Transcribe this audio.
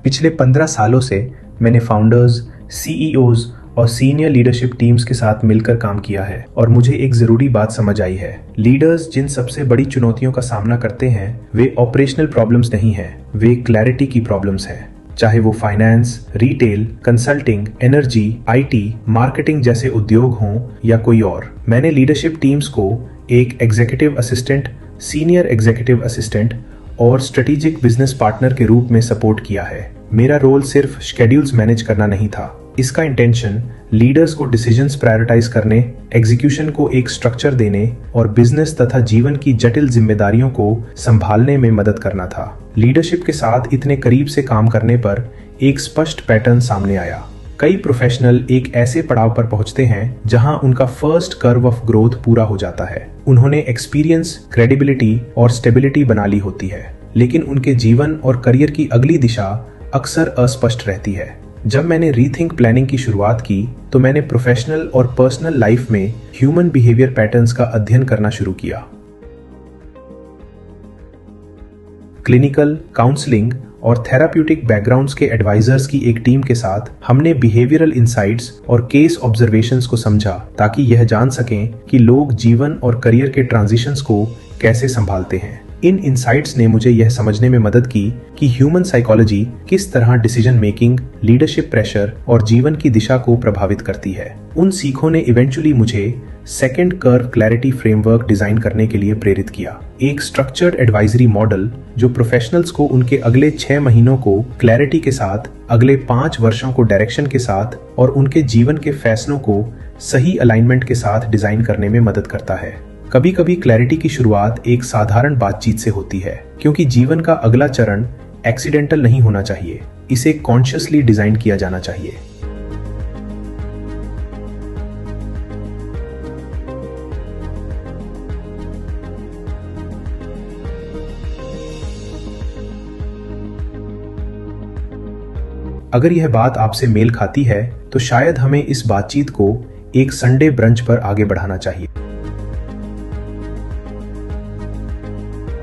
पिछले 15 सालों से मैंने फाउंडर्स, सीईओज और सीनियर लीडरशिप टीम्स के साथ मिलकर काम किया है और मुझे एक जरूरी बात समझ आई है। लीडर्स जिन सबसे बड़ी चुनौतियों का सामना करते हैं वे ऑपरेशनल प्रॉब्लम्स नहीं है, वे क्लैरिटी की प्रॉब्लम्स है। चाहे वो finance, retail, consulting, energy, IT, marketing जैसे उद्योग हों या कोई और। मैंने लीडरशिप टीम्स को एक executive assistant, senior executive assistant और स्ट्रेटेजिक बिजनेस पार्टनर के रूप में सपोर्ट किया है। मेरा रोल सिर्फ शेड्यूल्स मैनेज करना नहीं था, इसका इंटेंशन लीडर्स को डिसीजंस प्रायोरिटाइज करने, एग्जीक्यूशन को एक स्ट्रक्चर देने और बिजनेस तथा जीवन की जटिल जिम्मेदारियों को संभालने में मदद करना था। लीडरशिप के साथ इतने करीब से काम करने पर एक स्पष्ट पैटर्न सामने आया। कई प्रोफेशनल एक ऐसे पड़ाव पर पहुंचते हैं जहां उनका फर्स्ट कर्व ऑफ ग्रोथ पूरा हो जाता है। उन्होंने एक्सपीरियंस, क्रेडिबिलिटी और स्टेबिलिटी बना ली होती है, लेकिन उनके जीवन और करियर की अगली दिशा अक्सर अस्पष्ट रहती है। जब मैंने रीथिंक प्लानिंग की शुरुआत की तो मैंने प्रोफेशनल और पर्सनल लाइफ में ह्यूमन बिहेवियर पैटर्न्स का अध्ययन करना शुरू किया। क्लिनिकल, काउंसलिंग और थेराप्यूटिक बैकग्राउंड्स के एडवाइजर्स की एक टीम के साथ हमने बिहेवियरल इंसाइट्स और केस ऑब्जर्वेशंस को समझा ताकि यह जान सकें कि लोग जीवन और करियर के ट्रांजिशंस को कैसे संभालते हैं। इन इंसाइट्स ने मुझे यह समझने में मदद की कि ह्यूमन साइकोलॉजी किस तरह डिसीजन मेकिंग, लीडरशिप प्रेशर और जीवन की दिशा को प्रभावित करती है। उन सीखों ने इवेंचुअली मुझे second curve clarity framework design करने के लिए प्रेरित किया, एक स्ट्रक्चर्ड एडवाइजरी मॉडल जो प्रोफेशनल्स को उनके अगले 6 महीनों को क्लैरिटी के साथ, अगले 5 वर्षों को डायरेक्शन के साथ और उनके जीवन के फैसलों को सही अलाइनमेंट के साथ डिजाइन करने में मदद करता है। कभी कभी क्लैरिटी की शुरुआत एक साधारण बातचीत से होती है, क्योंकि जीवन का अगला चरण एक्सीडेंटल नहीं होना चाहिए, इसे कॉन्शियसली डिजाइन किया जाना चाहिए। अगर यह बात आपसे मेल खाती है तो शायद हमें इस बातचीत को एक संडे ब्रंच पर आगे बढ़ाना चाहिए।